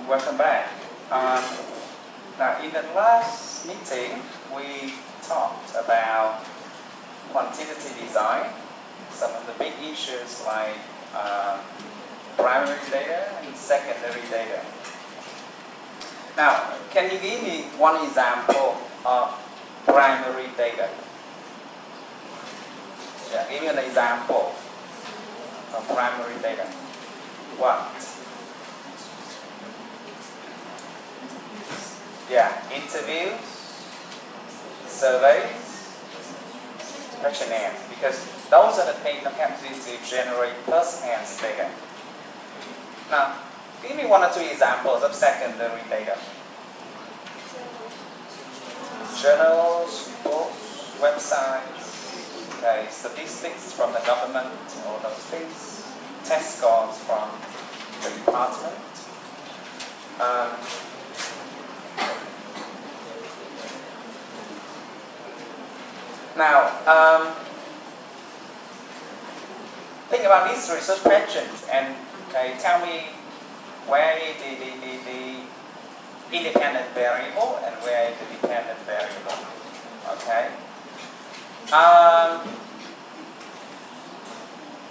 Welcome back. Now, in the last meeting, we talked about quantitative design, some of the big issues like primary data and secondary data. Now, can you give me one example of primary data? Yeah, give me an example of primary data. What? Yeah, interviews, surveys, questionnaires, because those are the things that help you to generate first-hand data. Now, give me one or two examples of secondary data. Journals, books, websites, okay, statistics from the government, all those things, test scores from the department. Now, think about these research questions and tell me where the independent variable and where the dependent variable. Okay.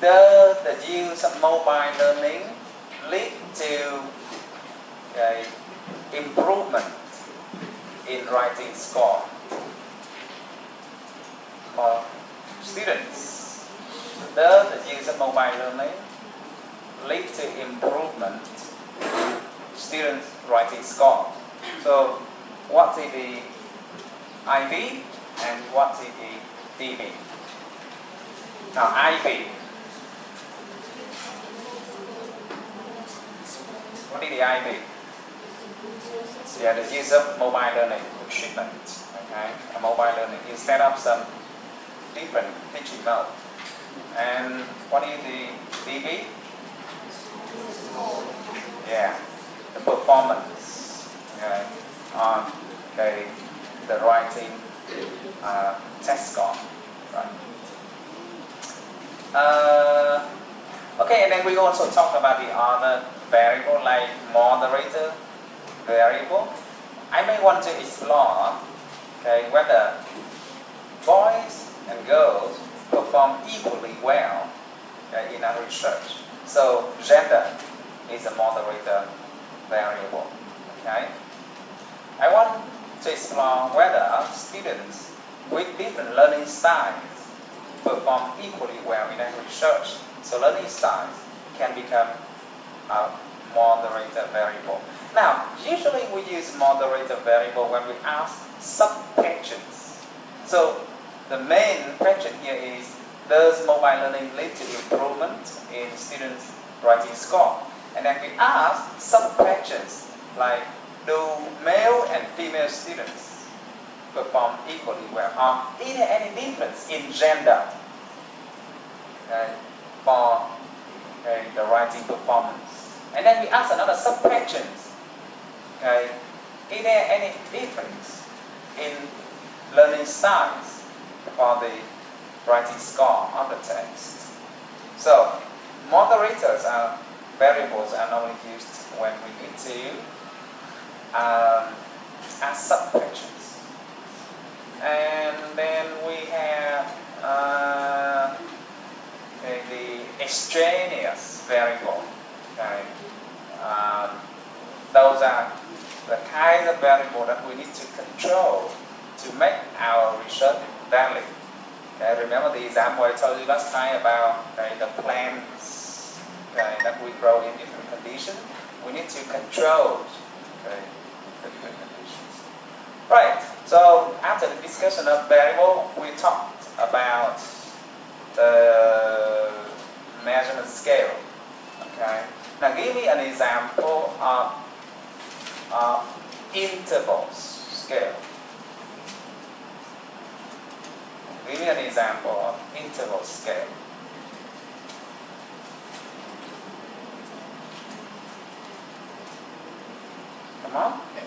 Does the use of mobile learning lead to improvement in writing score for students? Does the use of mobile learning lead to improvement in students' writing score? So, what is the IB and what is the DB? Now, IB. What is the IB? Yeah, the use of mobile learning treatment. Okay, a mobile learning. You set up some different teaching mode. And what is the DB? Yeah, the performance on the writing test score. Right. Okay, and then we also talk about the other variable like moderator variable. I may want to explore whether boys and girls perform equally well in our research. So gender is a moderator variable. Okay, I want to explore whether students with different learning styles perform equally well in our research. So learning styles can become a moderator variable. Now, usually we use moderator variable when we ask sub-questions. So the main question here is, does mobile learning lead to improvement in students' writing score? And then we ask sub-questions like, do male and female students perform equally well? Or is there any difference in gender for the writing performance? And then we ask another sub-questions. Is there any difference in learning styles for the writing score of the text? So, moderators are variables are normally used when we need to ask sub-questions. And then we have the extraneous variable. Those are the kind of variable that we need to control to make our research valid. Remember the example I told you last time about the plants that we grow in different conditions? We need to control the different conditions. Right, so after the discussion of variable, we talked about the measurement scale. Okay. Now give me an example of intervals scale. Give me an example of interval scale. Come on. It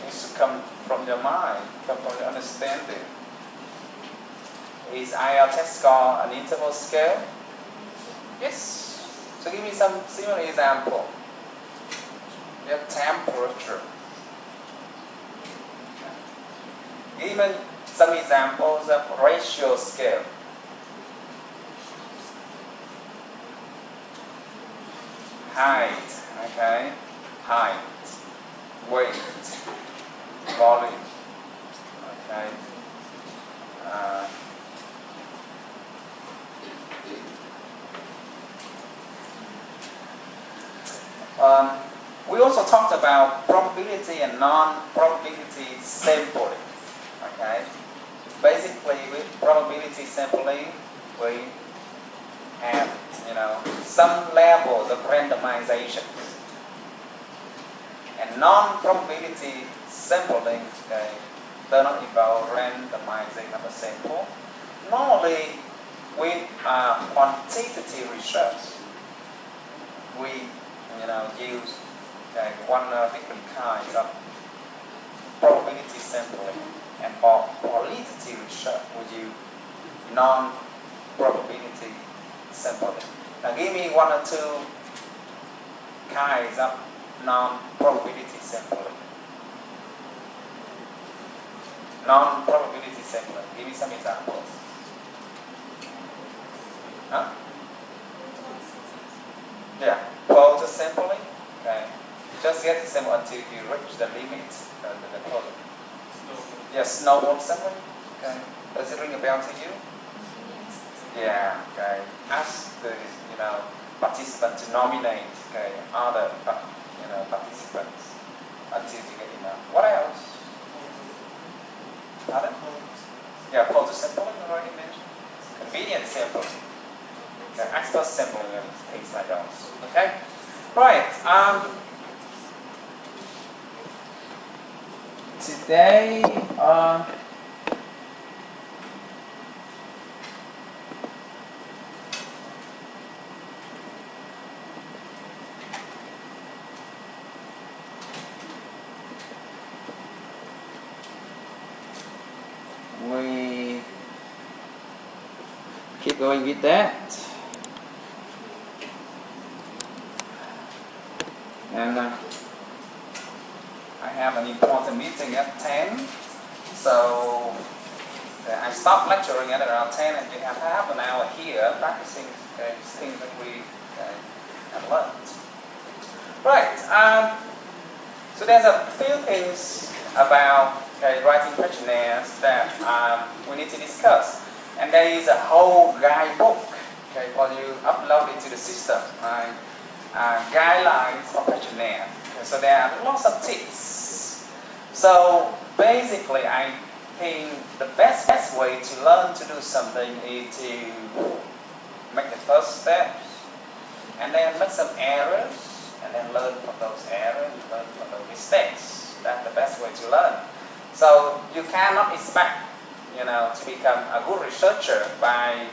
needs to come from your mind, come from your understanding. Is IELTS test score an interval scale? Yes. So give me some similar example. You have temperature. Give me some examples of ratio scale. Height, okay, height, weight, volume, okay. We also talked about probability and non-probability sampling. Okay, basically with probability sampling, we have some levels of randomization, and non-probability sampling does not involve randomizing of a sample. Normally, with quantitative research, we use one different kinds of probability sampling, and for qualitative research, we use non-probability sampling. Now, give me one or two kinds of non-probability sampling. Non-probability sampling. Give me some examples. Huh? Yeah, closure sampling. Okay. Just get the sample until you reach the limit, the closure. Yes, snowball sampling. Okay. Does it ring a bell to you? Yeah. Okay. Ask the participant to nominate other participants until you get enough. What else? Other? Yeah, closure sampling already mentioned. Convenient sampling. Okay, expert sampling and things like those. Okay? Right. Today, we keep going with that. And I have an important meeting at 10, so I stop lecturing at around 10, and we have half an hour here practicing things that we have learned. Right, so there's a few things about writing questionnaires that we need to discuss. And there is a whole guidebook for you upload into the system, right? Guidelines for questionnaire. So there are lots of tips. So basically, I think the best way to learn to do something is to make the first steps, and then make some errors, and then learn from those errors, learn from those mistakes. That's the best way to learn. So you cannot expect, to become a good researcher by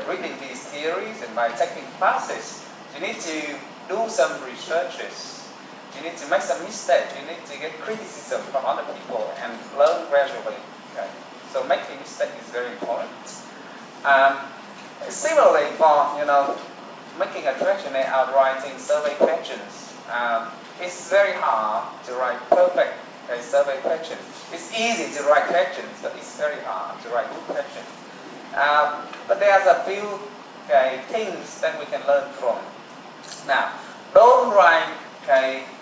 reading these theories and by taking classes. You need to do some researches. You need to make some mistakes. You need to get criticism from other people and learn gradually. Okay? So making mistakes is very important. Similarly, for making a questionnaire out writing survey questions, it's very hard to write perfect survey questions. It's easy to write questions, but it's very hard to write good questions. But there's a few things that we can learn from. Now, don't write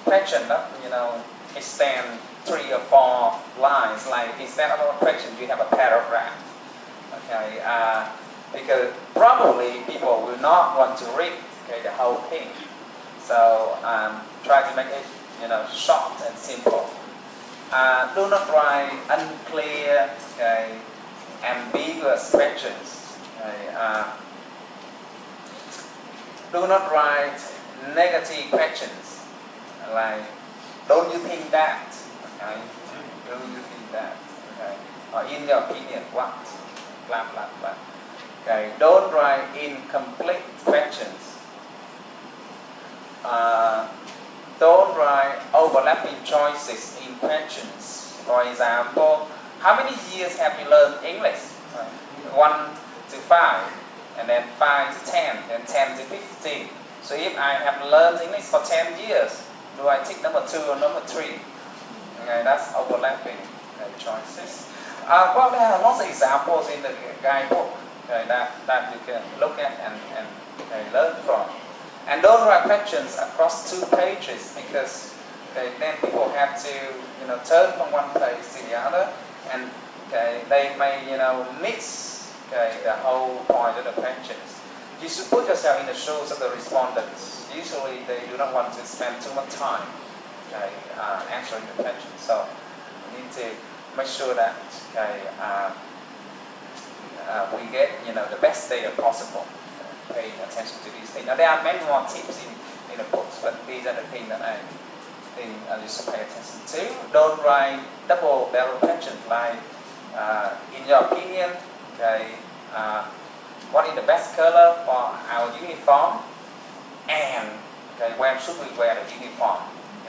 question that extend 3 or 4 lines. Like instead of a question, you have a paragraph. Okay, because probably people will not want to read the whole thing. So try to make it short and simple. Do not write unclear, ambiguous questions. Do not write negative questions, like don't you think that? Okay? Do you think that? Okay? Or in your opinion, what? Blah blah blah. Okay? Don't write incomplete questions. Don't write overlapping choices in questions. For example, how many years have you learned English? 1 to 5, and then 5 to 10, and 10 to 15. So if I have learned English for 10 years, do I take number 2 or number 3? Okay, that's overlapping choices. Well, there are lots of examples in the guidebook that you can look at and learn from. And don't write questions across 2 pages because then people have to turn from one page to the other, and they may miss the whole point of the questions. You should put yourself in the shoes of the respondents. Usually they do not want to spend too much time answering the questions. So you need to make sure that we get the best data possible. Paying attention to these things. Now there are many more tips in the books, but these are the things that I think you should pay attention to. Don't write double barrel questions like, in your opinion, what is the best color for our uniform, and when should we wear the uniform?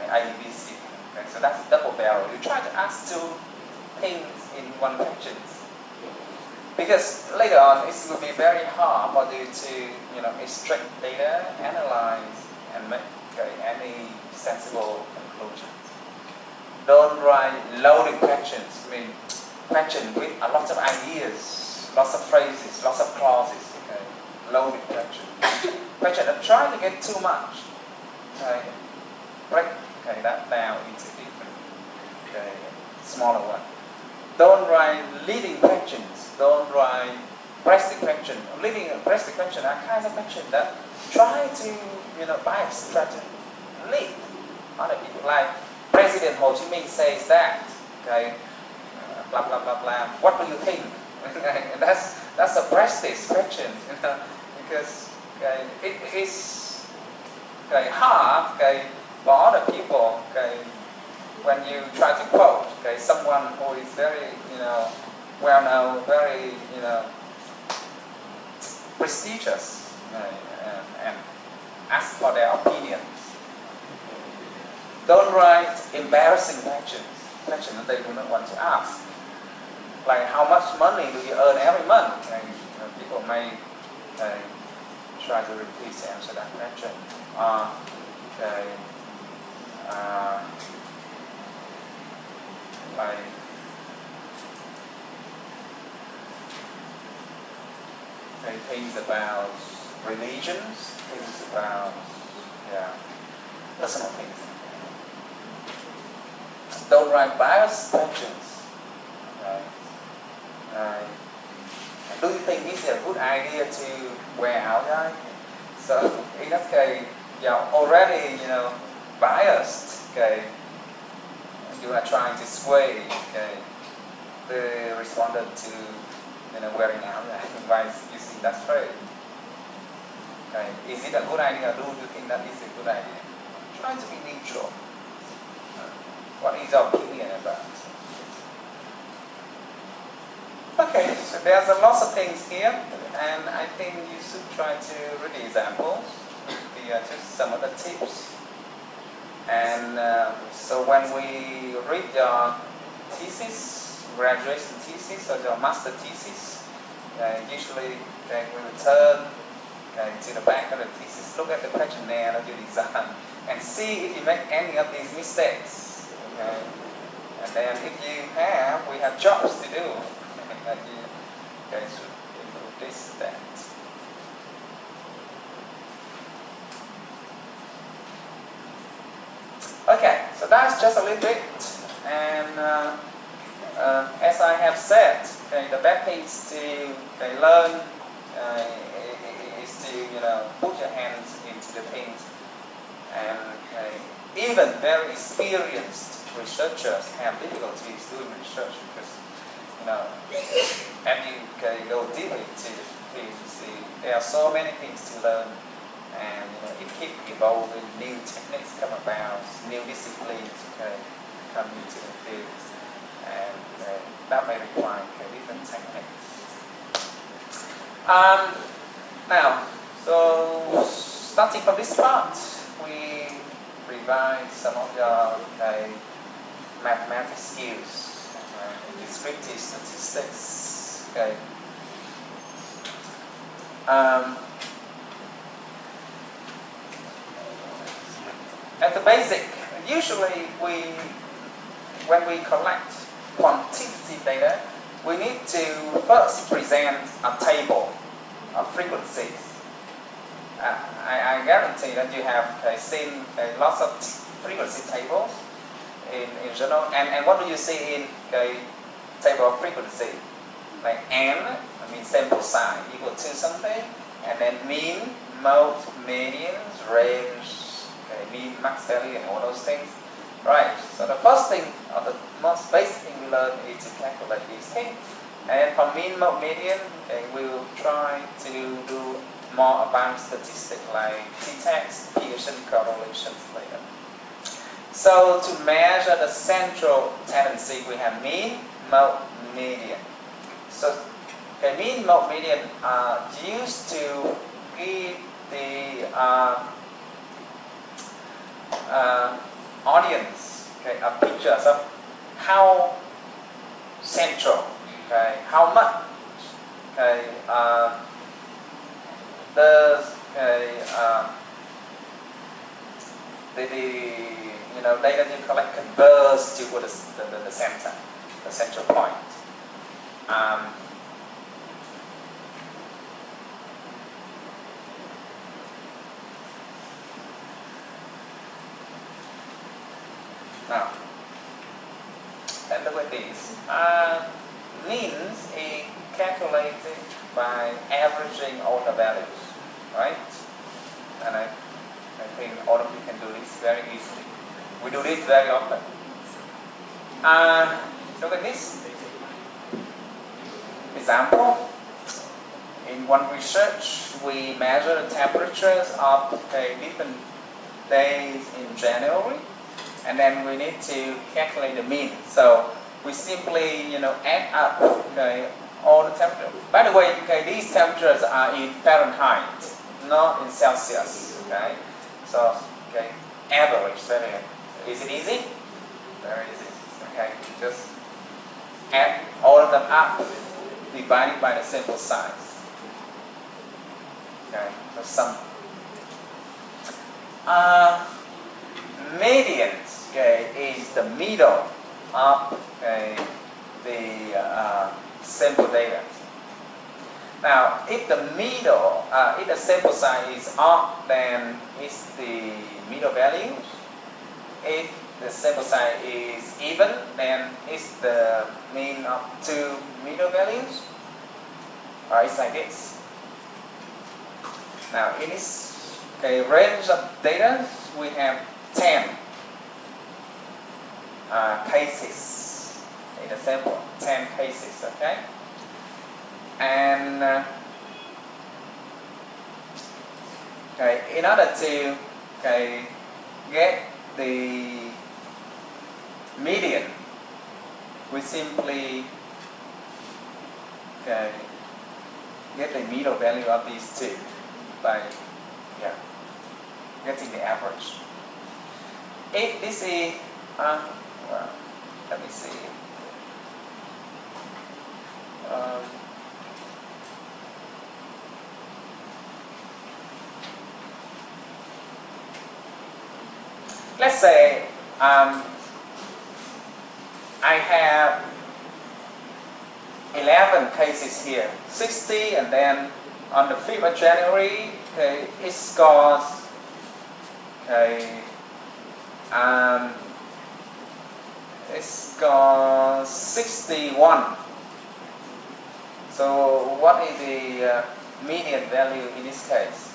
ABC. So that's double barrel. You try to ask 2 things in one question. Because later on, it will be very hard for you to extract data, analyze, and make any sensible conclusions. Don't write loaded questions. I mean, questions with a lot of ideas, lots of phrases, lots of clauses. Loaded questions. Question that try to get too much. Break that down into different smaller ones. Don't write leading questions. Don't write press the question. Leading and press the question are kinds of questions that try to, by strategy, lead other people. Like President Ho Chi Minh says that, blah blah blah blah. What do you think? that's a prestige question, because it is hard for other people. When you try to quote someone who is very well known, very prestigious, and ask for their opinions. Don't write embarrassing questions that they do not want to ask. Like, how much money do you earn every month? People may try to repeat to answer that question. Like things about religions, things about personal things. Don't write biased questions. Do you think this is a good idea to wear áo gai? So in that case, you're already biased. You are trying to sway the respondent to wearing áo gai by using that phrase. Is it a good idea? Do you think that is a good idea? Try to be neutral. What is your opinion about? Okay, so there's a lot of things here, and I think you should try to read the examples. These are just some of the tips. And so when we read your thesis, graduation thesis, or your master thesis, usually we will turn to the back of the thesis, look at the questionnaire that you designed, and see if you make any of these mistakes. And then if you have, we have jobs to do. That you should improve this, that. Okay, so that's just a little bit. And as I have said, the best things to learn is to put your hands into the things. And even very experienced researchers have difficulties doing research because and you go deeper into the things. There are so many things to learn, and it keeps evolving. New techniques come about, new disciplines come into the field, and that may require different techniques. Now, so starting from this part, we revise some of your mathematical skills. Descriptive statistics. basic. Usually when we collect quantitative data, we need to first present a table of frequencies. I guarantee that you have seen lots of frequency tables in journal. And what do you see in the table of frequency? Like n, I mean sample size equal to something, and then mean, mode, median, range, mean, max value, and all those things. Right. So the first thing, or the most basic thing we learn is to calculate these things. And for mean, mode, median, we'll try to do more advanced statistics like t-text, Pearson correlations later. So to measure the central tendency, we have mean, mode, median. So the mean, mode, median are used to give the audience a picture of how central, how much does the data you collect converge to the center, the central point. Now, and look at this. Means is calculated by averaging all the values, right? And I think all of you can do this very easily. We do this very often. Look at this example. In one research, we measure the temperatures of different days in January, and then we need to calculate the mean. So we simply, add up all the temperatures. By the way, these temperatures are in Fahrenheit, not in Celsius. Okay, so average. Is it easy? Very easy. Okay, just add all of them up, divided by the sample size. Okay, so sum. Median is the middle of the sample data. Now, if the middle, if the sample size is odd, then it's the middle value. If the sample size is even, then it's the mean of two middle values. It's like this. Now, in this range of data, we have 10 cases in the sample, 10 cases, okay? And in order to get the median, we simply get the middle value of these two by getting the average. If this is, well, let me see. Let's say I have 11 cases here, 60, and then on the 5th of January, it scores it scores 61. So what is the median value in this case?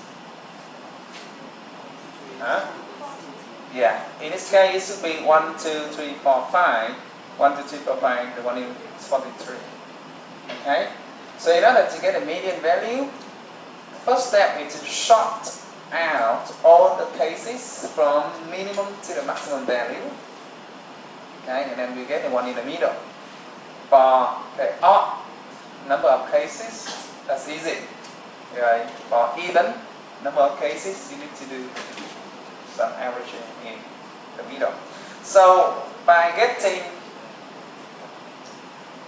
Yeah, in this case it should be 1, 2, 3, 4, 5. 1, 2, 3, 4, 5, the one is 43. Okay? So in order to get a median value, first step is to sort out all the cases from minimum to the maximum value. Okay, and then we get the one in the middle. For the odd number of cases, that's easy. Right? For even number of cases, you need to do some averaging in the middle. So by getting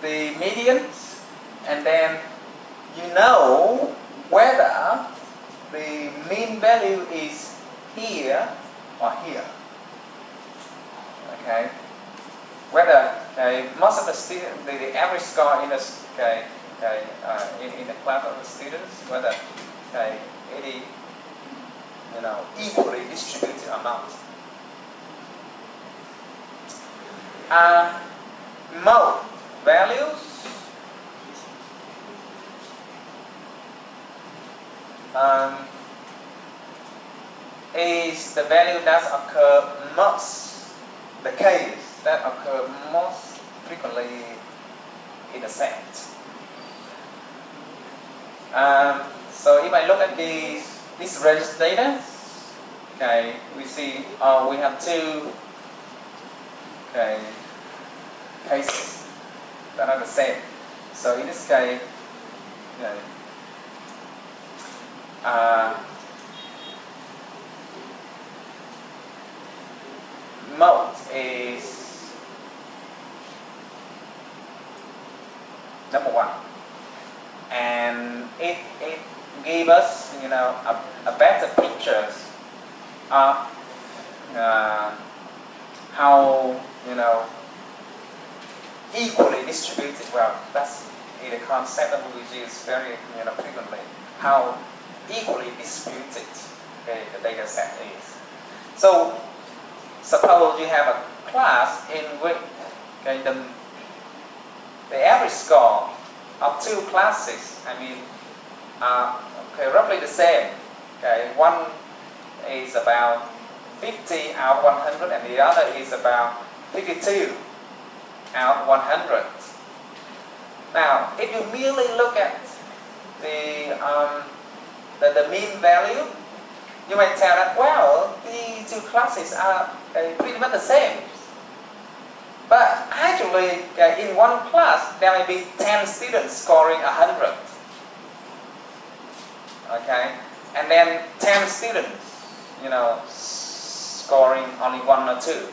the medians, and then you know whether the mean value is here or here. Okay, whether most of the students, the average score in the in the class of the students, whether it is equally distributed or not. Mode values is the value that occur most, the case that occur most frequently in a set. So if I look at this range data, we see we have two cases that are the same. So in this case, mode is number one, and it gave us a better picture of how equally distributed. Well, that's the concept that we use very frequently. How equally distributed the data set is. So suppose you have a class in which the average score of two classes, roughly the same. One is about 50 out of 100, and the other is about 52 out of 100. Now, if you merely look at the mean value, you might tell that, well, the two classes are pretty much the same. But actually, in one class, there may be 10 students scoring 100. Okay? And then 10 students, scoring only 1 or 2.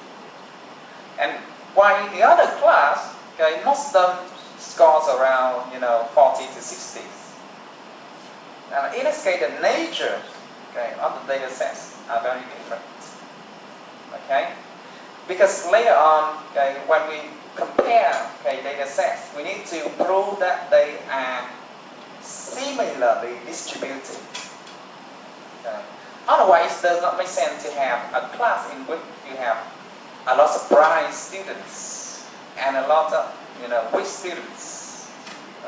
And while in the other class, most of them scores around, 40 to 60. Now, in this case, the nature of the data sets are very different. Okay? Because later on, when we compare data sets, we need to prove that they are similarly distributed. Otherwise, it does not make sense to have a class in which you have a lot of bright students and a lot of weak students.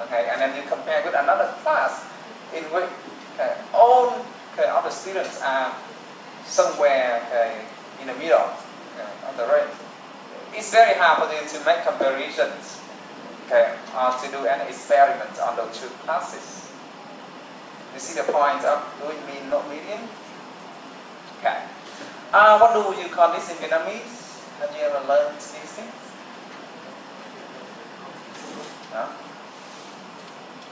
Okay, and then you compare with another class in which all of the students are somewhere in the middle of the range. It's very hard for you to make comparisons, or to do an experiment on those two classes. You see the point of doing mean, not median? Okay. What do you call this in Vietnamese? Have you ever learned these things? No?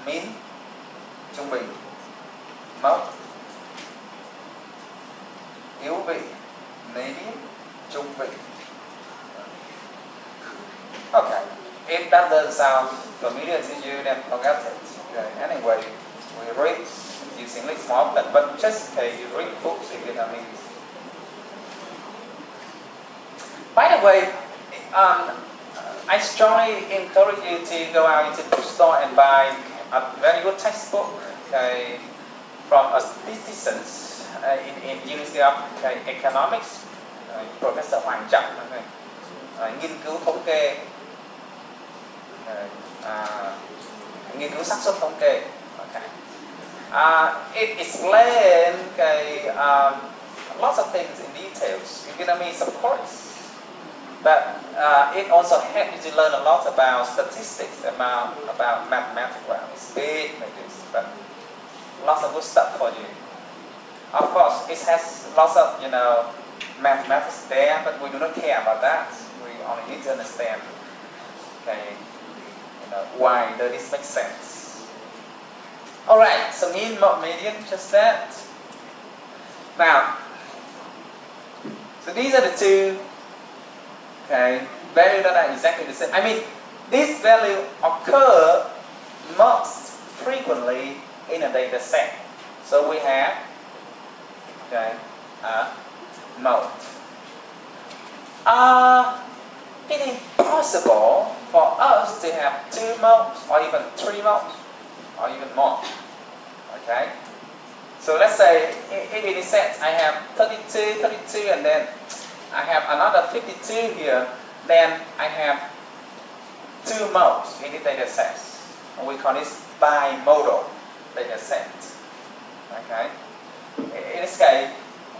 Mean, trung bình, mode, yếu vị, median, trung vị. Okay. If that doesn't sound familiar to you, then forget it. Okay. Anyway, we read using English more often, but just you read books in Vietnamese. By the way, I strongly encourage you to go out into the bookstore and buy a very good textbook from a statistician in University of Economics, Professor Hoàng Trọng, nghiên cứu thống kê, nghiên cứu xác suất thống kê. Okay. It explains lots of things in details in Vietnamese, of course. But it also helps you to learn a lot about statistics, about mathematics. Well, it's big like this, but lots of good stuff for you. Of course, it has lots of mathematics there, but we do not care about that. We only need to understand, why does this make sense? All right. So mean, mode, median, just that. Now, so these are the two. Value that are exactly the same. I mean, this value occur most frequently in a data set. So we have a mode. it is possible for us to have 2 modes or even 3 modes or even more. Okay? So let's say if in a set I have 32, 32, and then I have another 52 here, then I have 2 modes in the data set. And we call this bimodal data set. Okay? In this case,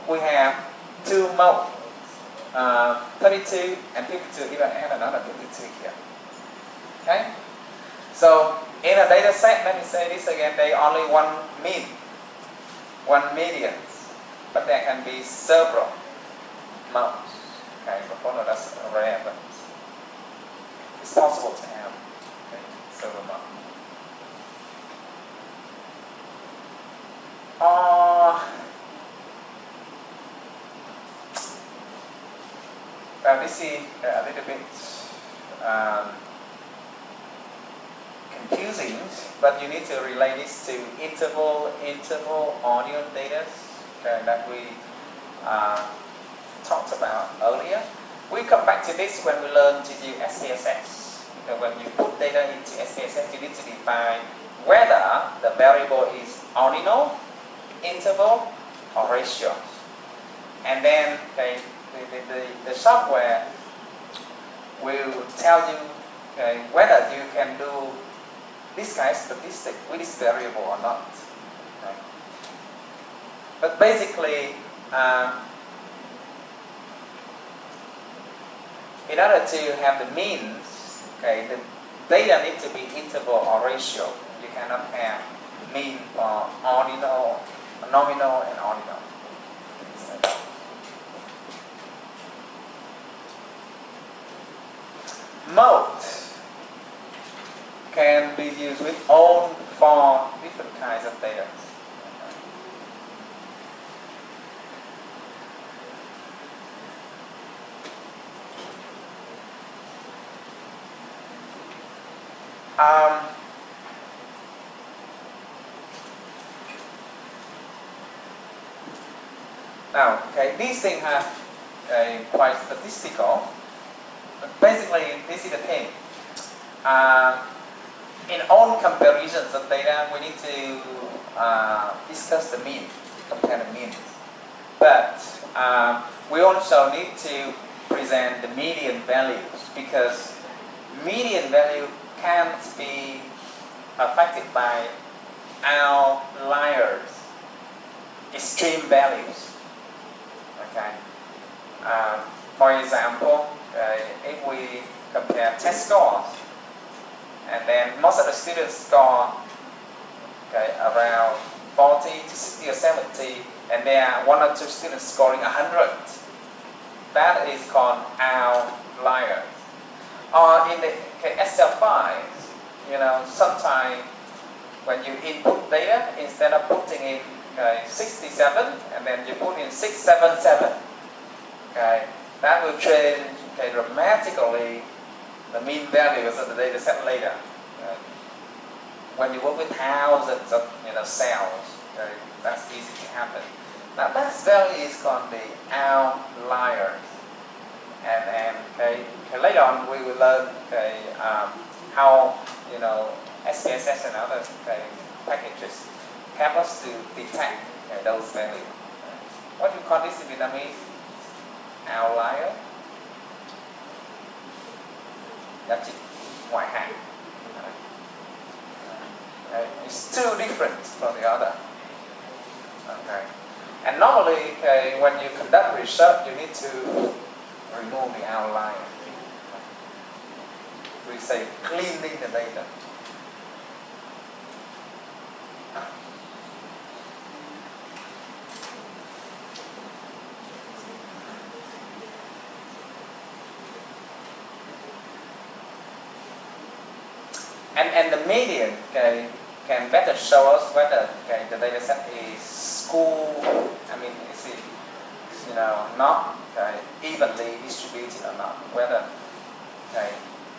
we have 2 modes, 32 and 52, even add another 52 here. Okay? So in a data set, let me say this again, there only one mean, one median, but there can be several modes. Okay, but that's rare, but it's possible to have several modes. This is a little bit confusing, but you need to relate this to interval audio data that we talked about earlier. We come back to this when we learn to do SPSS. Because when you put data into SPSS, you need to define whether the variable is ordinal, interval, or ratio. And then the software will tell you whether you can do this kind of statistic with this variable or not. Okay. But basically, in order to have the means, the data needs to be interval or ratio. You cannot have mean for ordinal, nominal, and ordinal. Mode can be used with all 4 different kinds of data. Now, these things are quite statistical. But basically, this is the thing. In all comparisons of data, we need to discuss the mean, compare the means. But we also need to present the median values, because median value can't be affected by outliers, extreme values. Okay. For example, if we compare test scores, and then most of the students score around 40 to 60 or 70, and there are 1 or 2 students scoring 100. That is called outliers. Or in the Excel files, sometimes when you input data, instead of putting in 67, and then you put in 677, that will change dramatically the mean values of the data set later. When you work with thousands of cells, that's easy to happen. Now that value is called the outliers. And later on we will learn how SPSS and other packages help us to detect those values. What do you call this in Vietnamese? Outlier. Giá trị ngoại hạng. It's too different from the other. Okay. And normally, when you conduct research, you need to remove the outlier. We say cleaning the data. And the median can better show us whether the data set is is it not evenly distributed or not. Whether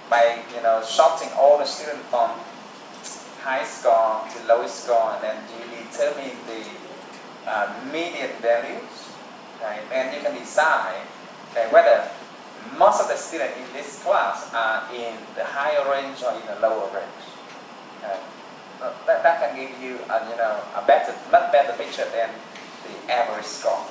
by sorting all the students from high score to lowest score, and then you determine the median values. Then you can decide whether most of the students in this class are in the higher range or in the lower range. Okay. That can give you a much better picture than the average score.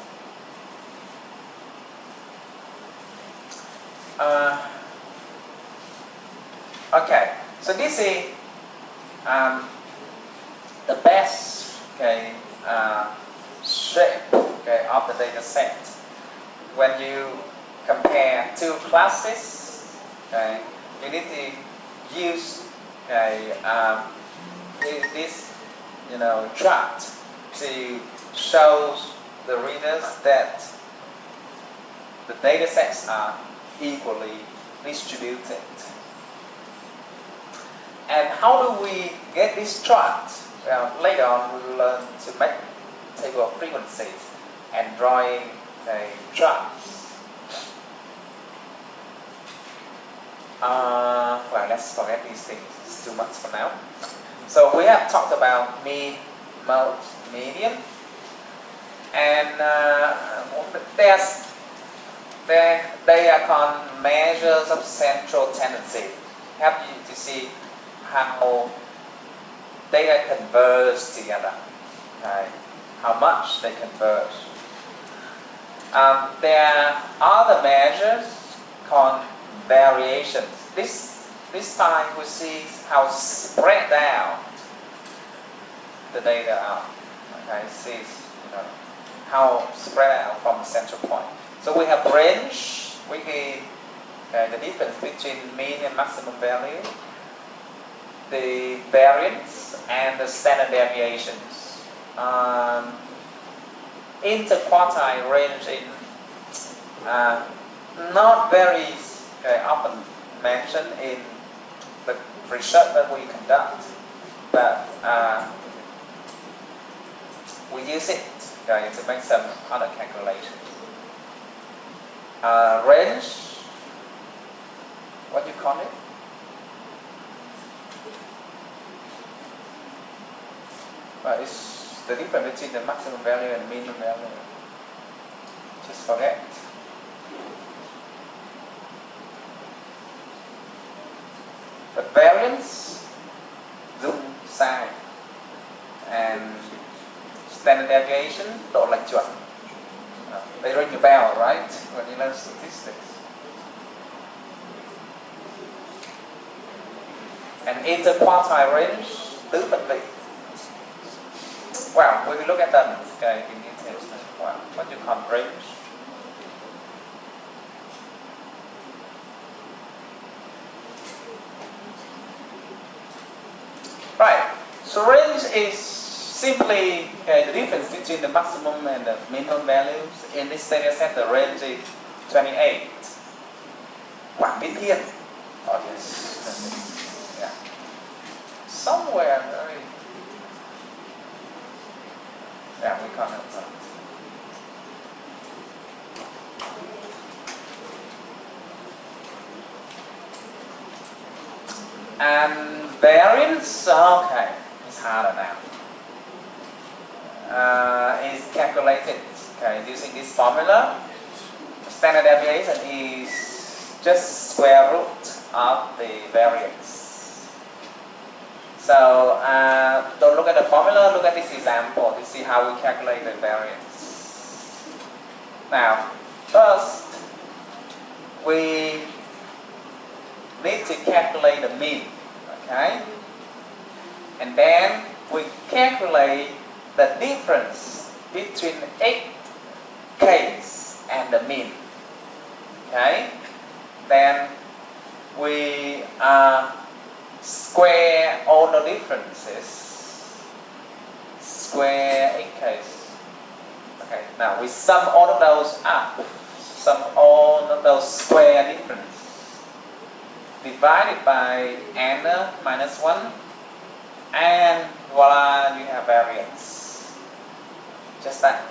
Okay, so this is the best shape of the data set. When you compare two classes, you need to use this chart to show the readers that the data sets are equally distributed. And how do we get this chart? Well, later on we will learn to make table of frequencies and drawing charts. Well, let's forget these things. It's too much for now. So we have talked about mean, mode, median, and they are called measures of central tendency. Help you to see how data converge together, how much they converge. There are other measures called variations. This time we see how spread out the data are. See how spread out from the central point. So we have range, we give the difference between mean and maximum value, the variance and the standard deviations. Interquartile ranging, not very often mentioned in the research that we conduct, but we use it to make some other calculations. Range, what do you call it? Well, it's the difference between the maximum value and the minimum value. Just forget. But variance, zoom sai, and standard deviation, độ lệch chuẩn. They ring a bell, right? When you learn statistics. And interquartile range, tứ phân vị. Well, we will look at them in details as well. What do you call range? Right. So range is simply the difference between the maximum and the minimum values. In this data set, the range is 28. Quảng Biến Thiên. Oh yes. Yeah. Somewhere very. Yeah, we can't have that. And variance, okay, it's harder now. Is calculated using this formula. Standard deviation is just square root of the variance. So don't look at the formula, look at this example to see how we calculate the variance. Now, first, we need to calculate the mean, and then we calculate the difference between each case and the mean, Then we square all the differences, square each case. Now we sum all of those up, sum all of those square differences, divided by n minus 1, and voila, you have variance. Just that.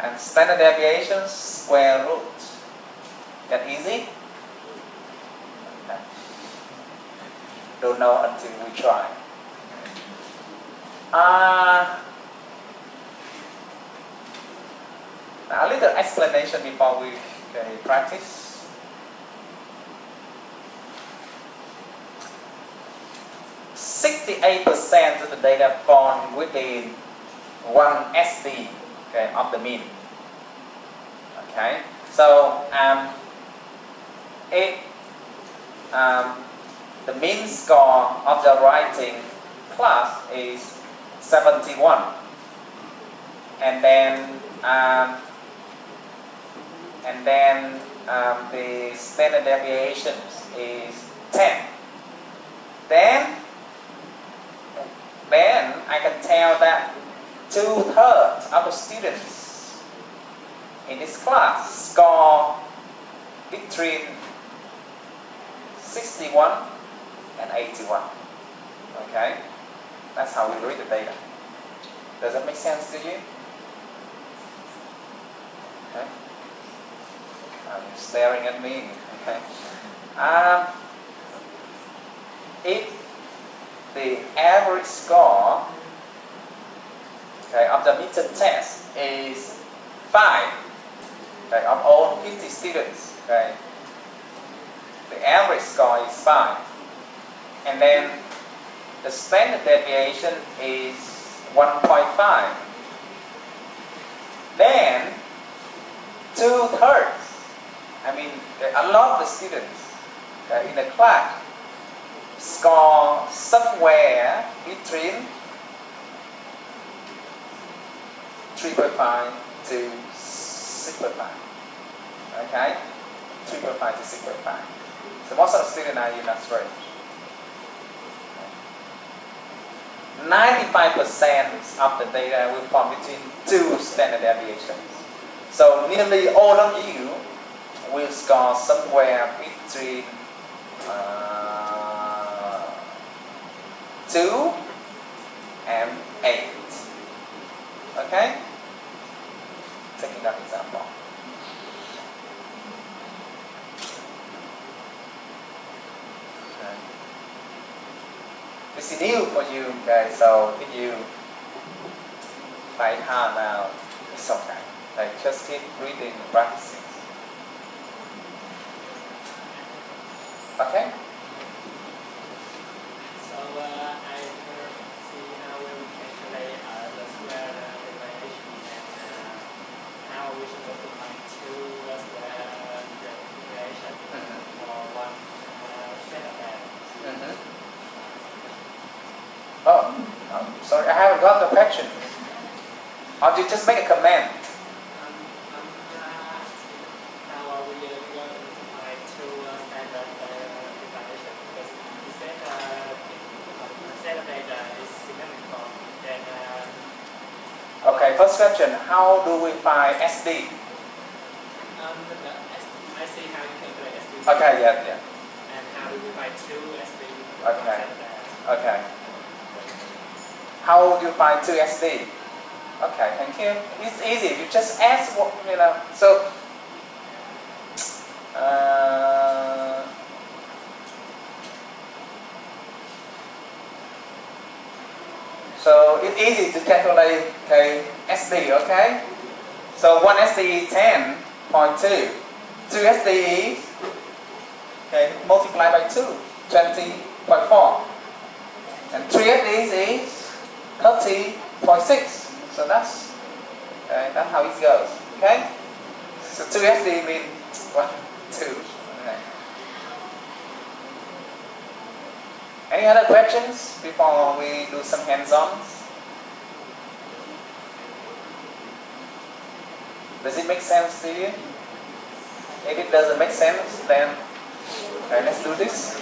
And standard deviation, square root. That easy? Don't know until we try. A little explanation before we Okay, practice. %68% of the data fall within 1 SD, okay, of the mean. Okay, so if the mean score of the writing class is 71, and then the standard deviation is 10, then I can tell that 2/3 of the students in this class score between 61 and 81. Okay, that's how we read the data. Does that make sense to you? Okay. You're staring at me. Okay. If the average score, okay, of the midterm test is 5, okay, of all 50 students, okay, the average score is 5, and then the standard deviation is 1.5, then 2/3, I mean a lot of the students, okay, in the class score somewhere between 3.5 to 6.5. Okay, 3.5 to 6.5. So most of the students are in that range. 95% of the data will fall between 2 standard deviations. So nearly all of you will score somewhere between 2 and 8. Okay? Taking that example. Okay. This is new for you guys, so if you find hard now, it's okay. Like just keep reading and practicing. Okay? So I see how we calculate the square deviation and how we supposed to find 2 square deviation for one set of data. Oh, sorry, I haven't got the question. Or you just make a comment? How are we going to find 2 standard deviation? Because you said if set of data is symmetrical, then Okay, first question, how do we find SD? I see how you calculate SD. Okay, yeah. And how do we find 2 SD? Okay. Okay. How do you find 2 SD? Okay, thank you. It's easy. You just ask what, you know. So it's easy to calculate, okay, SD, okay? So 1 SD is 10.2. 2 SD is, okay, multiply by 2, 20.4. And 3 SD is 30.6. So that's how it goes. Okay? So 2 SD means 1, 2. Okay. Any other questions before we do some hands-ons? Does it make sense to you? If it doesn't make sense, then okay, let's do this.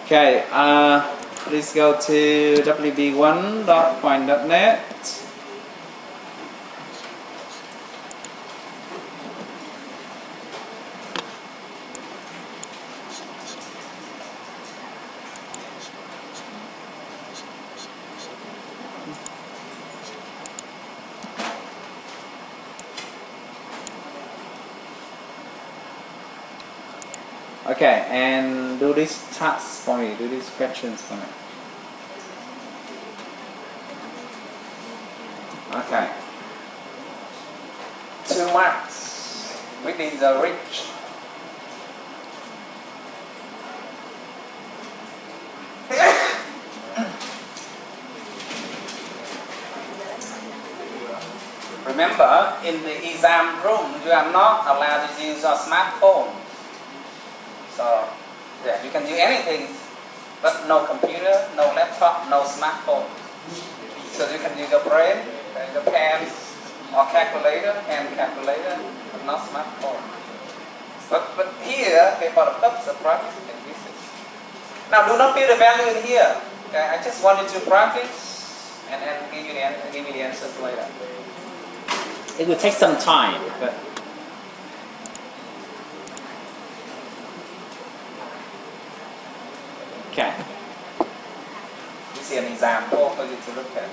Okay, please go to wb1.point.net. Okay, and do this task for me, do these questions for me. Okay. 2 marks within the reach. Remember, in the exam room, you are not allowed to use your smartphone. So, yeah, you can do anything, but no computer, no laptop, no smartphone. So you can use your brain, your pen, or calculator, hand calculator, but not smartphone. But here, okay, for the purpose of practice, you can use it. Now, do not put the value in here. Okay, I just want you to practice and give you the answers later. It will take some time, but okay. This is an example for you to look at.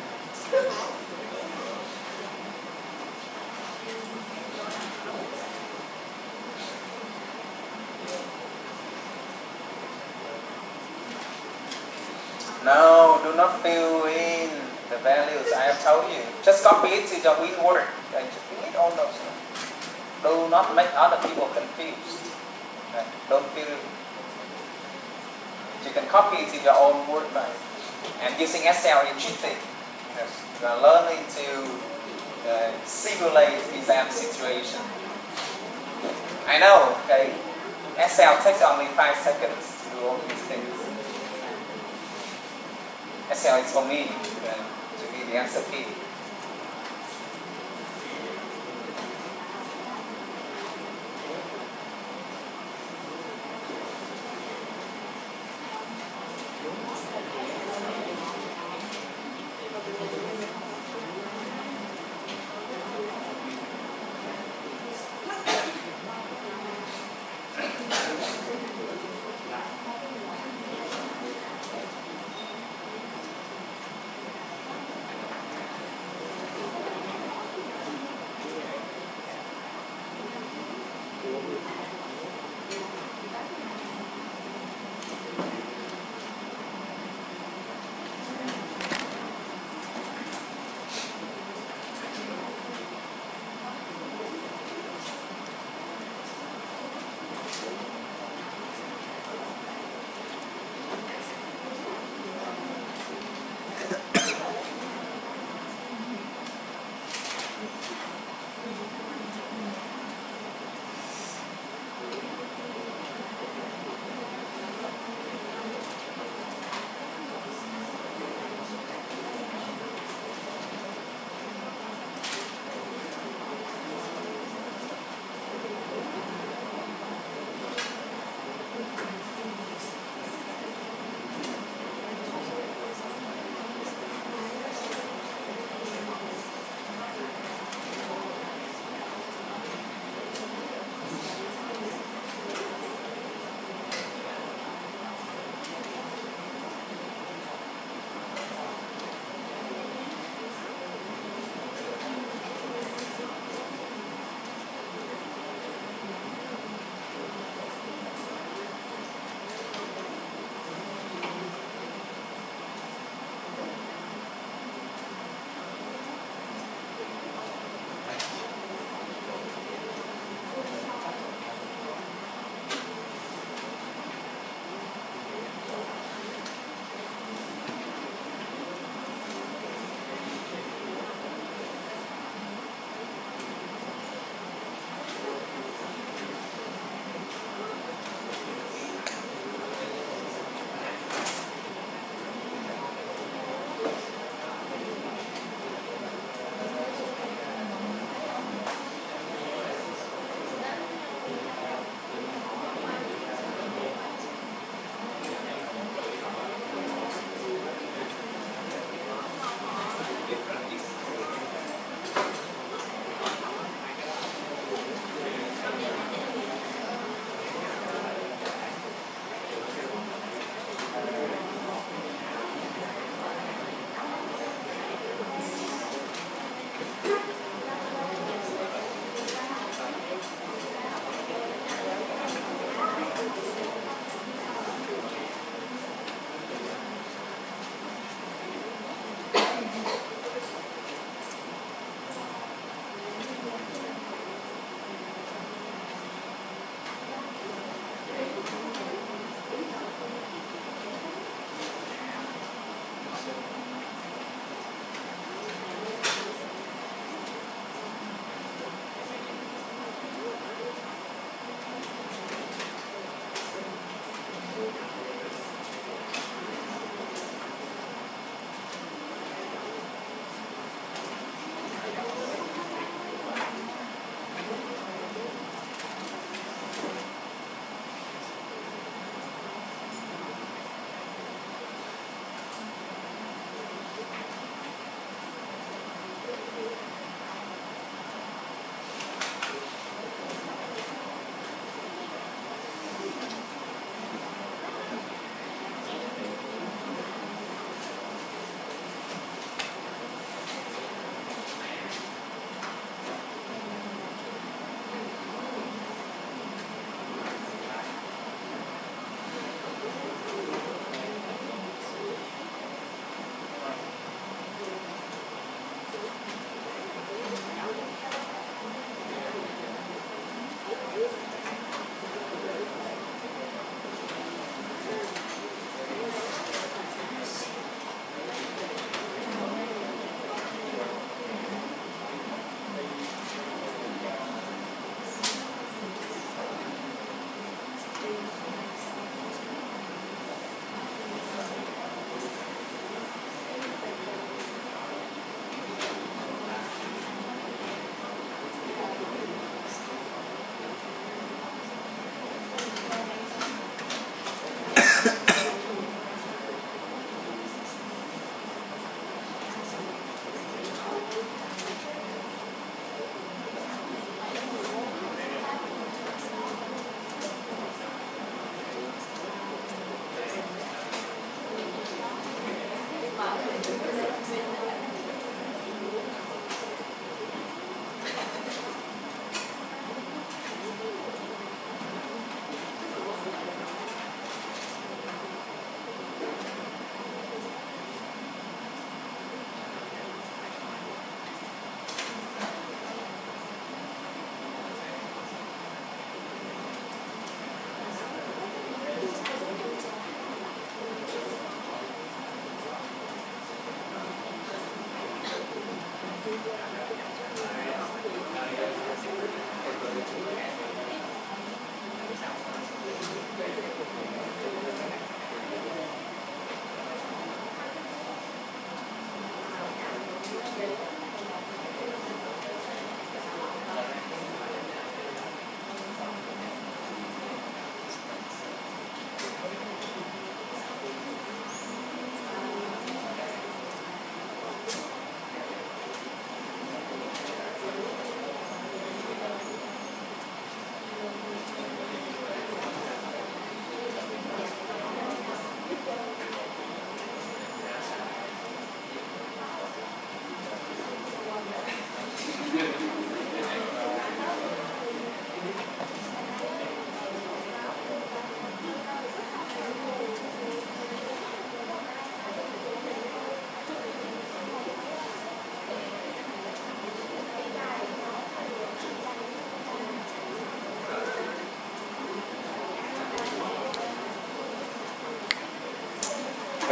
No, do not fill in the values I have told you. Just copy it to your win word. Okay, just delete all those. Do not make other people confused. Okay? Don't fill it. You can copy it to your own word bank. And using Excel, you're cheating. Yes. You are learning to simulate exam situation. I know, okay, Excel takes only 5 seconds to do all these things. Excel is for me to be the answer key.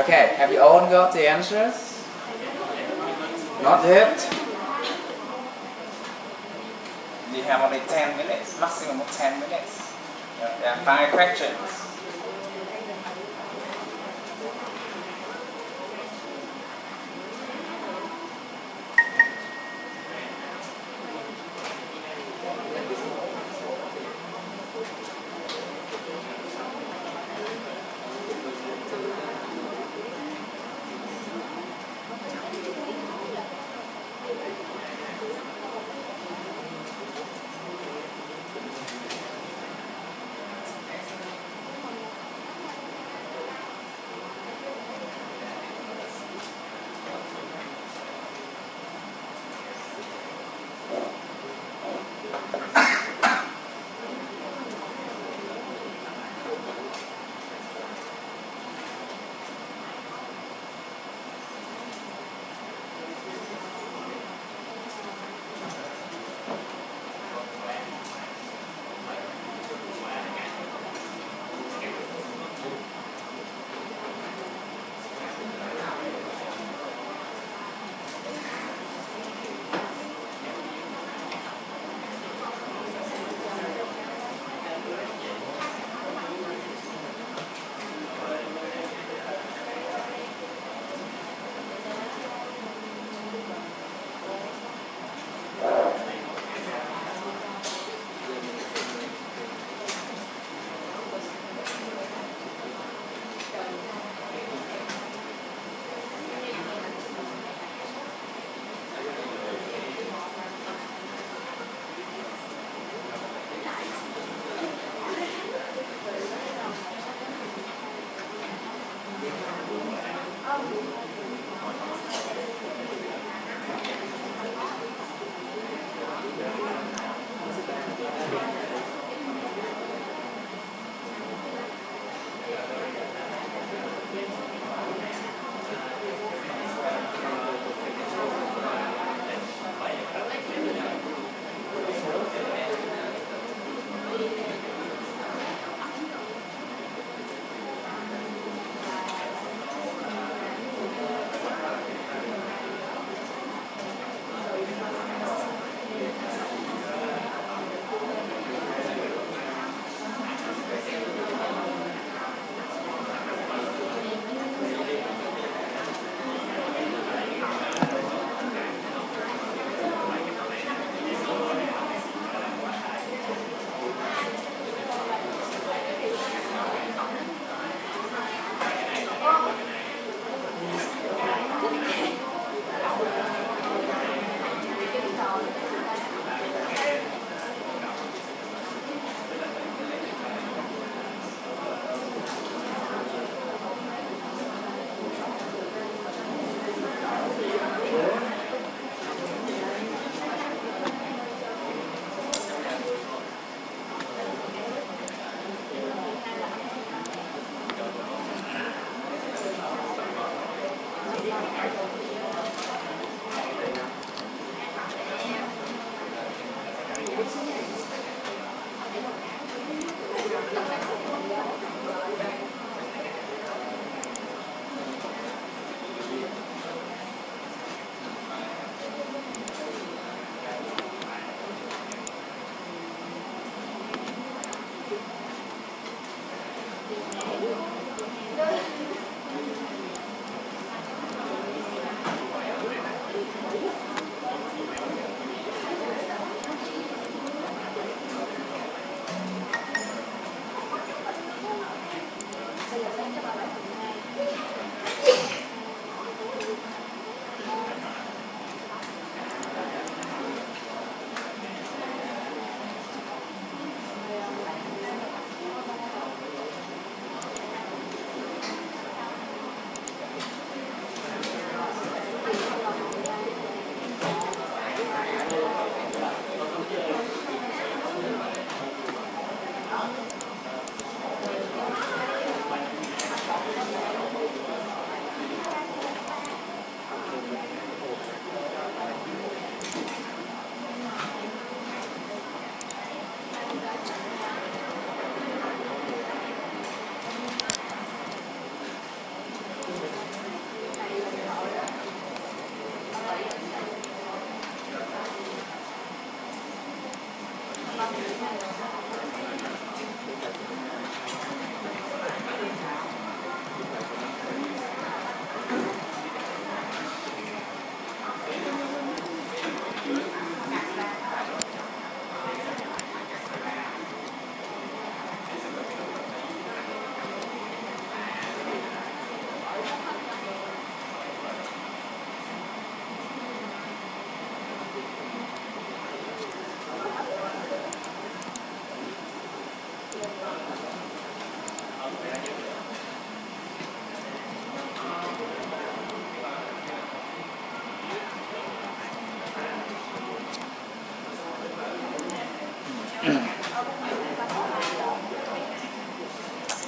Okay, have you all got the answers? Not yet. We have only 10 minutes, maximum of 10 minutes. There are 5 questions.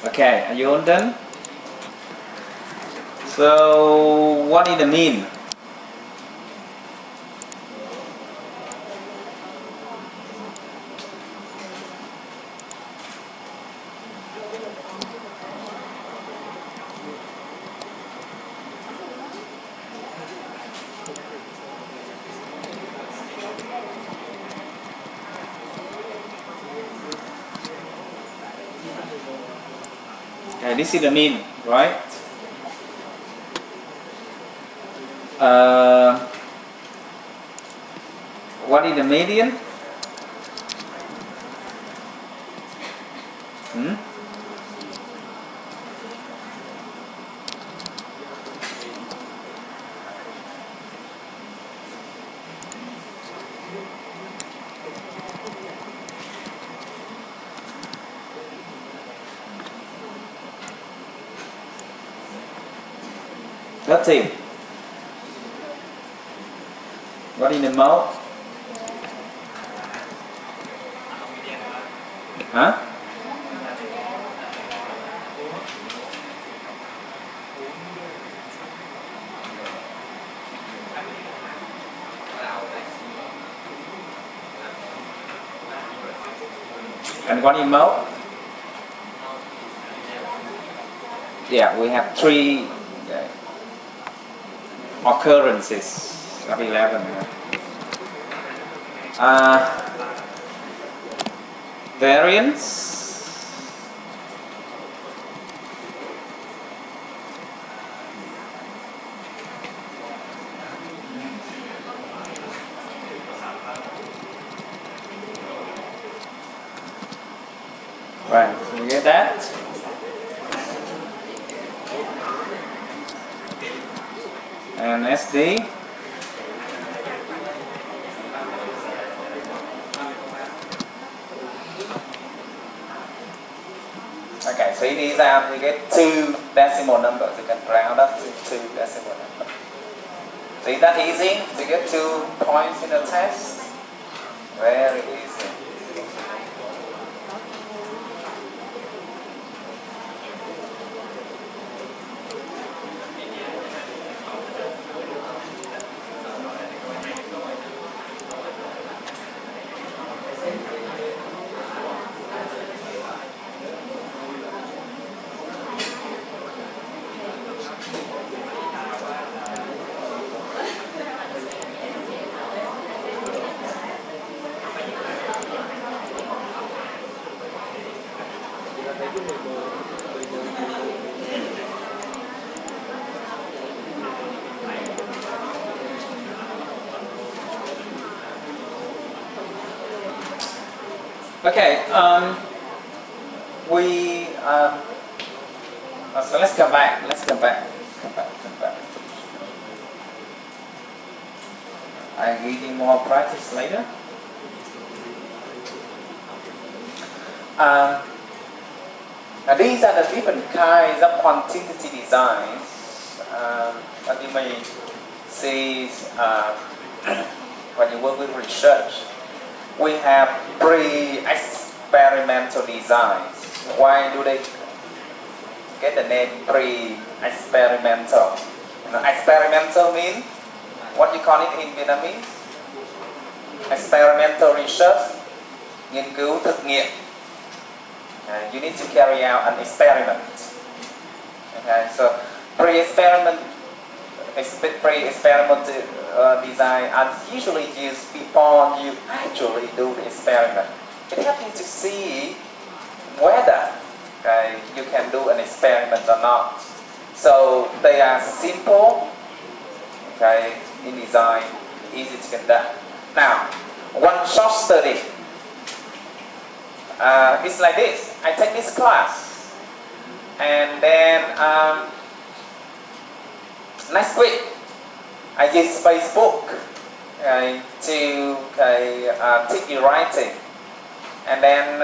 Okay, are you all done? So, what is the mean? Okay, this is the mean, right? What is the median? Hmm? Let's see. What is the mode? Huh? And what is mode? Yeah, we have three occurrences of 11. Variance. Right, you get that? And SD. Okay, so these are, we get two decimal numbers. You can round up to two decimal numbers. So is that easy to get 2 points in the test? Very easy. Okay, so let's come back. Come back. I give you more practice later. Now these are the different kinds of quantitative designs that you may see when you work with research. We have pre-experimental designs. Why do they get the name pre-experimental? Experimental means what you call it in Vietnamese? Experimental research, nghiên cứu thực nghiệm. You need to carry out an experiment. Okay, so pre-experimental design are usually used before you actually do the experiment. it helps you to see whether you can do an experiment or not. So they are simple, in design, easy to conduct. Now, one short study. It's like this. I take this class, and then next week I use Facebook to teach you writing, and then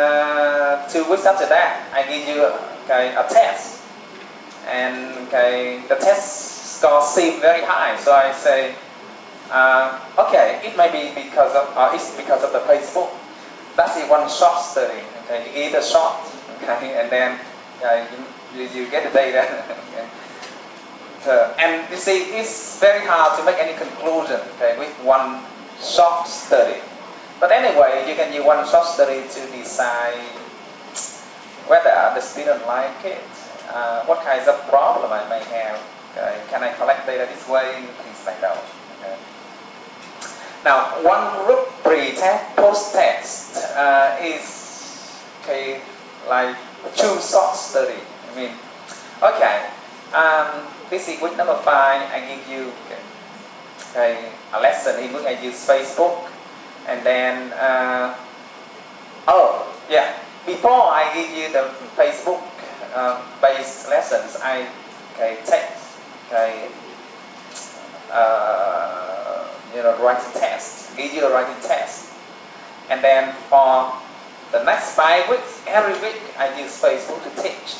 2 weeks after that I give you a test, and the test score seems very high, so I say, okay, it may be because of it's because of the Facebook. That's the one short study. You give a shot, and then you get the data. And you see, it's very hard to make any conclusion with one short study. But anyway, you can use one short study to decide whether the student like it, what kinds of problem I may have. Can I collect data this way? Things like that. Now, one group pre-test, post-test is like two short study. This is week number 5. I give you a lesson in which I use Facebook, and then before I give you the Facebook based lessons, I take writing test, give you a writing test, and then for the next 5 weeks, every week I use Facebook to teach.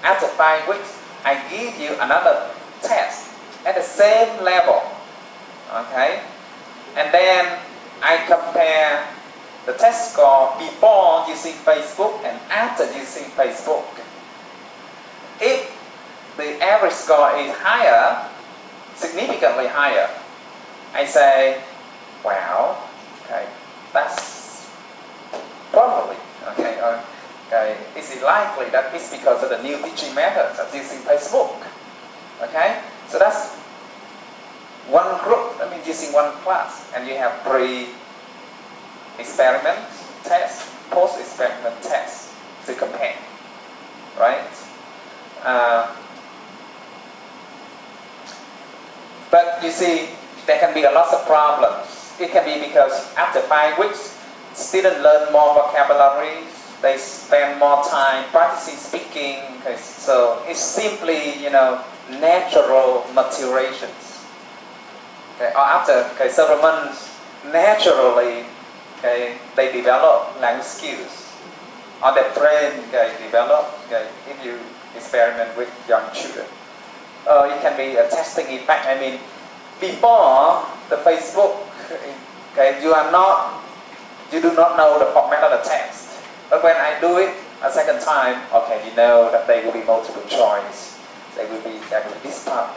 After 5 weeks, I give you another test at the same level, and then I compare the test score before using Facebook and after using Facebook. If the average score is higher, significantly higher, I say, well, that's probably, is it likely that it's because of the new teaching methods of using Facebook? So that's one group, using one class, and you have pre-experiment test, post-experiment test to compare, right? But you see, there can be a lot of problems. It can be because after 5 weeks, students learn more vocabularies, they spend more time practicing speaking, so it's simply, natural maturations. Or after several months, naturally, they develop language skills. Or their brain develop if you experiment with young children. It can be a testing effect. Before the Facebook, you do not know the format of the text. But when I do it a second time, you know that there will be multiple choice. There will be this part.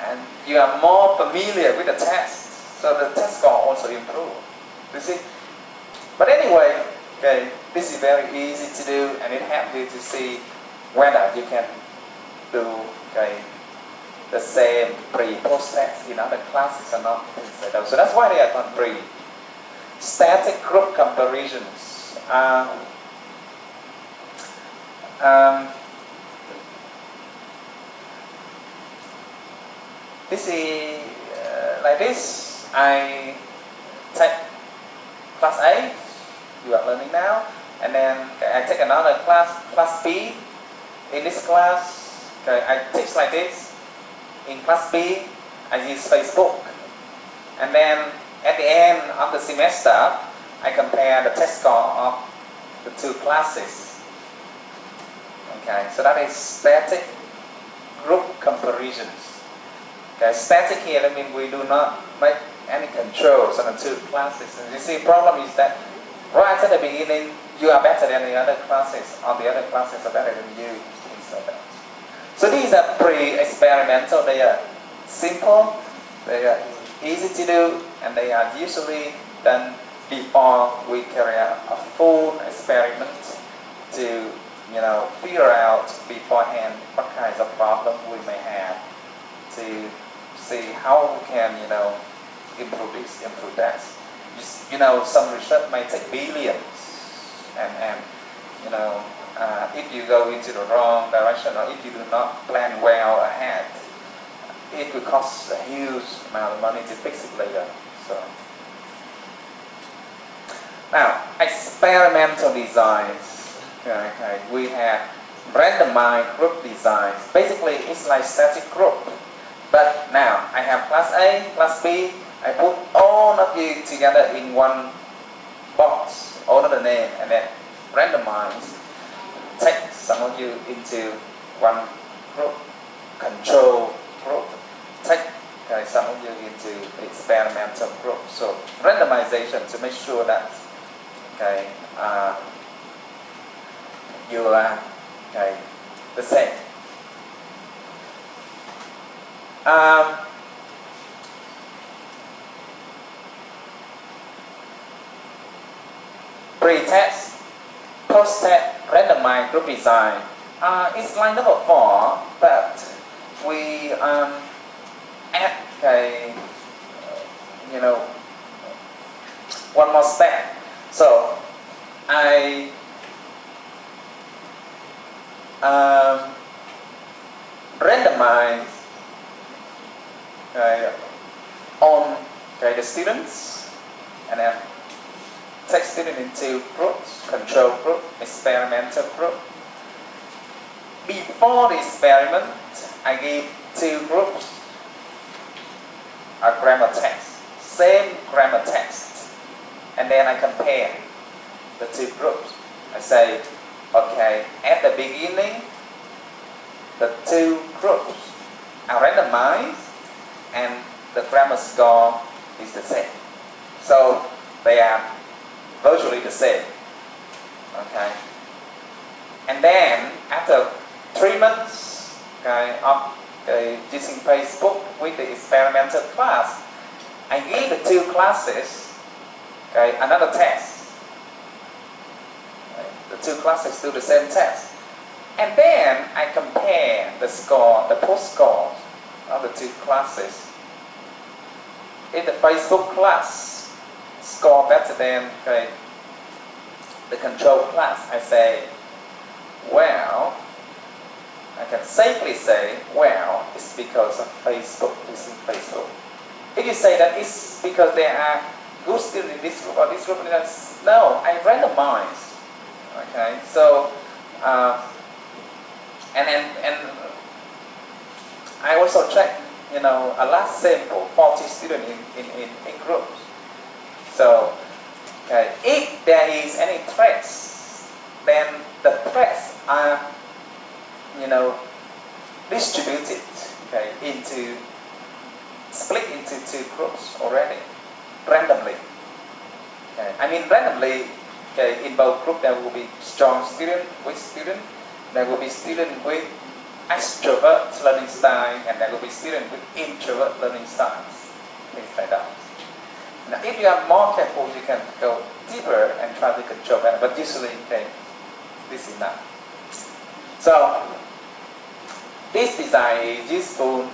And you are more familiar with the test. So the test score also improve. You see? But anyway, this is very easy to do, and it helps you to see whether you can do the same pre-post test in other classes or not. So that's why they are called pre. Static group comparisons. This is like this. I take class A, you are learning now, and then I take another class B. In this class, I teach like this. In class B, I use Facebook, and then at the end of the semester, I compare the test score of the two classes. So that is static group comparisons. Static here, we do not make any controls on the two classes. And you see, the problem is that right at the beginning, you are better than the other classes, or the other classes are better than you, things like that. So these are pre-experimental. They are simple, they are easy to do, and they are usually done before we carry out a full experiment to figure out beforehand what kinds of problems we may have, to see how we can improve this, improve that. You know, some research may take billions, and you know, if you go into the wrong direction or if you do not plan well ahead, it could cost a huge amount of money to fix it later. So now, experimental designs. Okay, we have randomized group designs. Basically, it's like static group. But now, I have class A, class B. I put all of you together in one box, all of the name, and then randomize. Take some of you into one group, control group. Take some of you into experimental group. So randomization to make sure that you are the same. Pre-test, post-test, randomized group design. It's line number 4, but we add one more step. So I randomize on the students, and then take students into groups, control group, experimental group. Before the experiment, I give 2 groups a grammar text, same grammar text, and then I compare the 2 groups. I say, okay, at the beginning, the 2 groups are randomized and the grammar score is the same. So they are virtually the same. Okay. And then after 3 months of using Facebook with the experimental class, I give the 2 classes another test. The 2 classes do the same test. And then I compare the score, the post scores of the 2 classes. If the Facebook class score better than the control class, I say, well, I can safely say, well, it's because of Facebook, using Facebook. If you say that it's because there are good students in this group or this group, no, I randomize. Okay, so and I also check, a large sample, 40 students in groups. So if there is any threats, then the threats are distributed split into 2 groups already, randomly. I mean randomly, in both groups there will be strong student, weak student, there will be student with extrovert learning style, and there will be student with introvert learning styles, things like that. Now if you are more careful, you can go deeper and try to control that, but usually this is enough. So this design is useful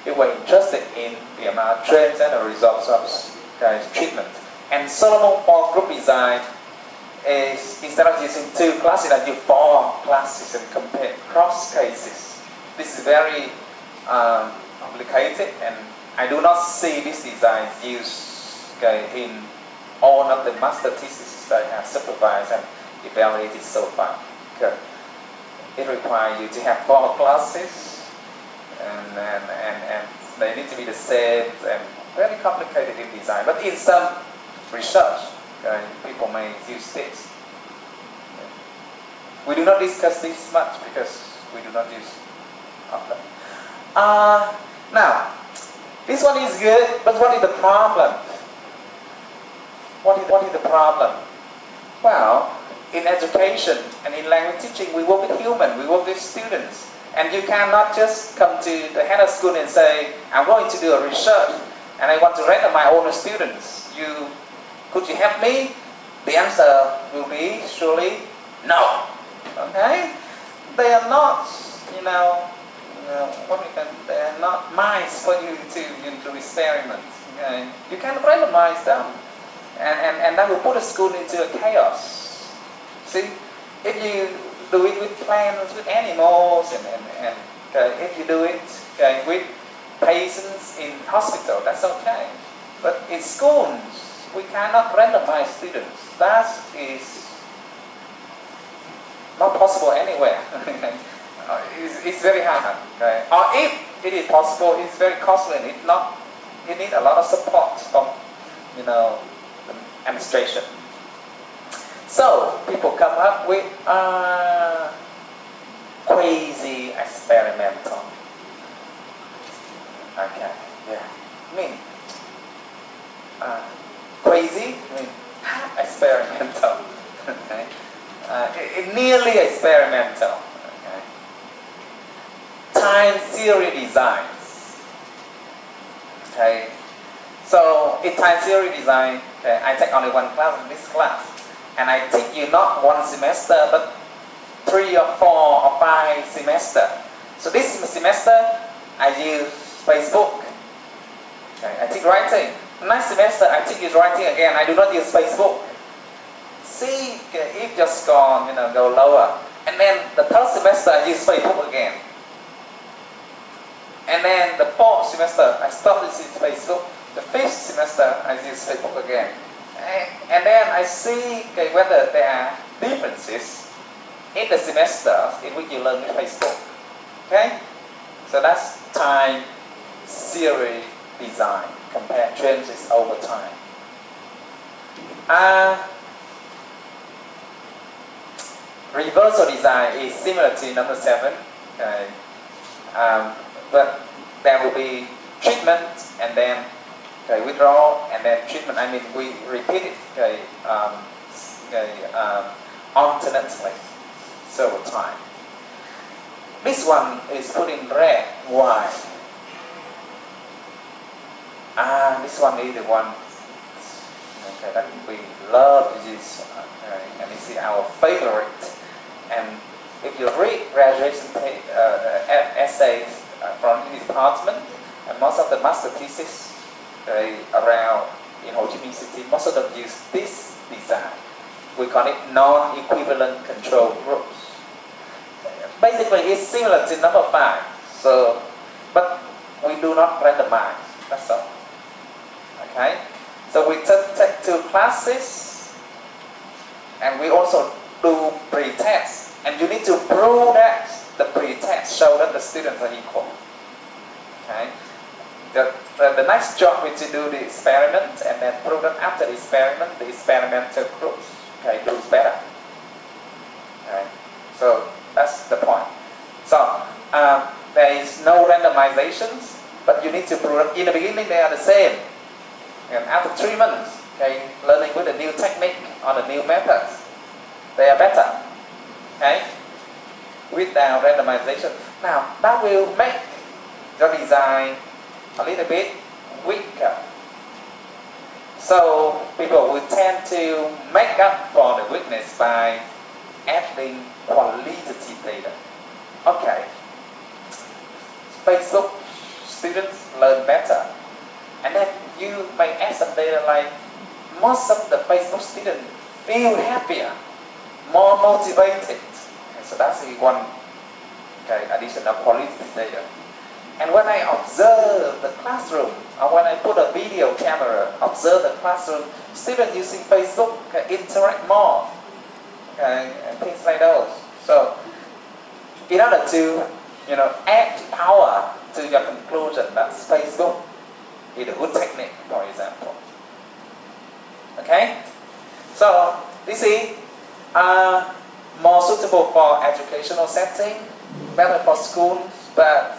if we're interested in the amount of trends and the results of treatment. And Solomon for group design is, instead of using 2 classes, I use 4 classes and compare cross cases. This is very complicated, and I do not see this design used in all of the master theses that I have supervised and evaluated so far. It requires you to have 4 classes, and they need to be the same, and very complicated in design. But in some research, people may use this. We do not discuss this much because we do not use often. Now, this one is good, but what is the problem? What is the problem? Well, in education and in language teaching, we work with humans, we work with students. And you cannot just come to the head of school and say, I'm going to do a research and I want to randomize all the students. Could you help me? The answer will be surely no. Okay? They are not, they are not mice for you to experiment. Okay? You can randomize them. and that will put a school into a chaos. See, if you do it with plants, with animals, and okay, if you do it okay, with patients in hospital, that's okay. But in schools, we cannot randomize students. That is not possible anywhere. It's very hard. Okay? Or if it is possible, it's very costly. It needs a lot of support from the administration. So people come up with crazy experimental. Okay, yeah. Crazy, experimental. Okay. It nearly experimental. Okay. Time series designs. Okay. So in time series design, okay, I take only one class in this class, and I teach you not one semester, but 3 or 4 or 5 semester. So this semester, I use Facebook. Okay, I teach writing. Next semester, I teach you writing again. I do not use Facebook. See, if your score, go lower, and then the 3rd semester, I use Facebook again. And then the 4th semester, I stop using Facebook. The 5th semester, I use Facebook again. And then I see whether there are differences in the semesters in which you learn with Facebook. Okay? So that's time series design. Compare changes over time. Reversal design is similar to number 7. Okay? But there will be treatment and then withdrawal and then treatment. I mean, we repeat it alternately several times. This one is put in red. Why? This one is the one that we love to use, and this is our favorite. And if you read graduation essays from the department, and most of the master thesis around in Ho Chi Minh City, most of them use this design. We call it non-equivalent control groups. Basically, it's similar to number 5. So, but we do not randomize. That's all. Okay. So we take 2 classes, and we also do pre-test. And you need to prove that the pre-test show that the students are equal. Okay. The next job is to do the experiment and then prove that after the experiment, the experimental groups does better. Okay. So that's the point. So there is no randomizations, but you need to prove that in the beginning they are the same. And after 3 months, learning with a new technique or the new methods, they are better. Okay? Without randomization. Now, that will make your design a little bit weaker. So, people will tend to make up for the weakness by adding qualitative data. Okay. Facebook students learn better. And then you may add some data like most of the Facebook students feel happier, more motivated. Okay, so that's one additional qualitative data. And when I observe the classroom, or when I put a video camera, observe the classroom, students using Facebook interact more, and things like those. So, in order to add power to your conclusion that Facebook is a good technique, for example. Okay? So, this is more suitable for educational setting, better for schools, but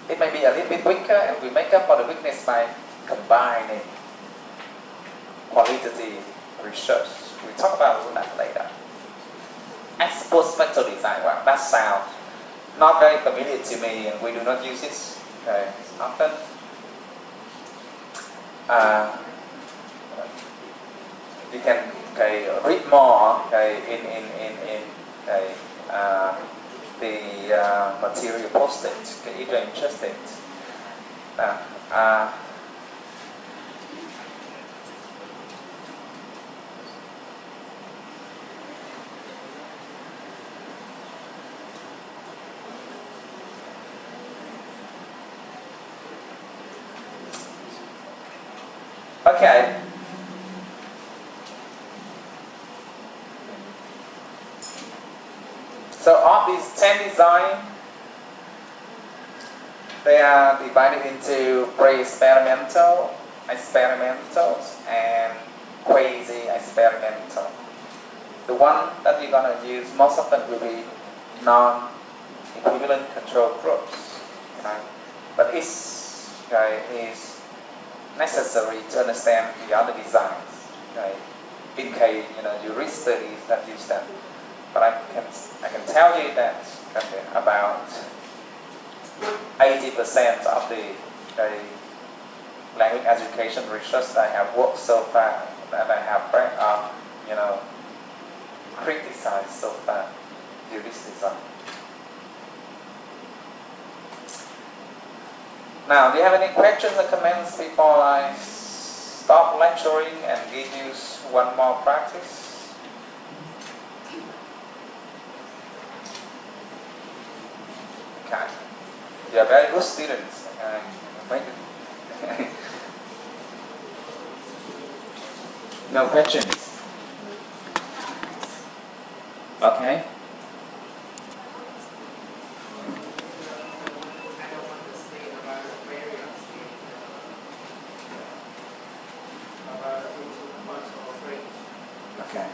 it may be a little bit weaker, and we make up for the weakness by combining qualitative research. We'll talk about that later. Ex post facto design. Well, that sounds not very familiar to me, and we do not use it often. You can read more in the material posted if you're interested. Okay. So of these 10 designs, they are divided into pre-experimental, experimental, and quasi-experimental. The one that you're going to use most of them will be non-equivalent control groups. Okay? But it's is necessary to understand the other designs. Okay? In case you read studies that use them. But I can tell you that about 80% of the language education research that I have worked so far, that I have criticized so far, use this design. Now, do you have any questions or comments before I stop lecturing and give you one more practice? Okay. You are very good students. Okay. No questions? Okay. I don't understand about the variance about into much or range. Okay.